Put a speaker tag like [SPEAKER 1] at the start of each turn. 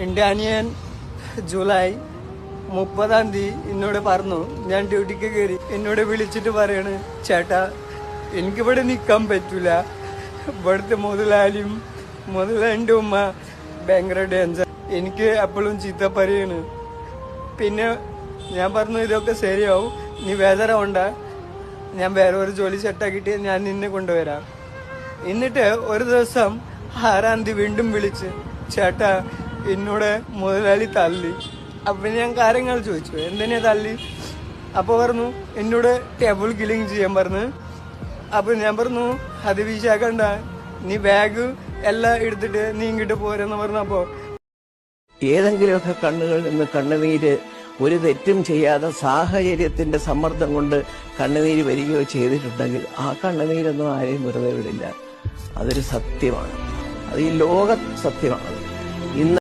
[SPEAKER 1] എൻ്റെ അനിയൻ ജൂലൈ 30-ാം തീയതി എന്നോട് പറഞ്ഞു, ഞാൻ ഡ്യൂട്ടിക്ക് കയറി. എന്നോട് വിളിച്ചിട്ട് പറയാണ്, ചേട്ടാ എനിക്കിവിടെ നിൽക്കാൻ പറ്റൂല, ഇവിടുത്തെ മുതലാളിൻ്റെ ഉമ്മ ഭയങ്കര ഡേഞ്ചർ, എനിക്ക് എപ്പോഴും ചീത്ത പറയാണ്. പിന്നെ ഞാൻ പറഞ്ഞു, ഇതൊക്കെ ശരിയാവും, നീ വേദനയുണ്ട, ഞാൻ വേറെ ഒരു ജോലി സെറ്റാക്കിയിട്ട് ഞാൻ നിന്നെ കൊണ്ടുവരാം. എന്നിട്ട് ഒരു ദിവസം 6-ാം തീയതി വീണ്ടും വിളിച്ച്, ചേട്ടാ എന്നോട് മുതലാളി തല്ലി. അപ്പൊ ഞാൻ കാര്യങ്ങൾ ചോദിച്ചു, എന്തിനാ തല്ലി? അപ്പൊ പറഞ്ഞു, എന്നോട് ടേബിൾ ക്ലീൻ ചെയ്യാൻ പറഞ്ഞു. അപ്പൊ ഞാൻ പറഞ്ഞു, അത് വിശാക്കണ്ട, നീ ബാഗ് എല്ലാം എടുത്തിട്ട് നീ ഇങ്ങോട്ട് പോരെന്ന് പറഞ്ഞപ്പോ,
[SPEAKER 2] ഏതെങ്കിലുമൊക്കെ കണ്ണുകളിൽ നിന്ന് കണ്ണുനീര് ഒരു തെറ്റും ചെയ്യാതെ സാഹചര്യത്തിന്റെ സമ്മർദ്ദം കൊണ്ട് കണ്ണുനീര് വരികയോ ചെയ്തിട്ടുണ്ടെങ്കിൽ ആ കണ്ണുനീരൊന്നും ആരെയും വെറുതെ വിടില്ല. അതൊരു സത്യമാണ്, അത് ഈ ലോക സത്യമാണ്. ഇന്ന്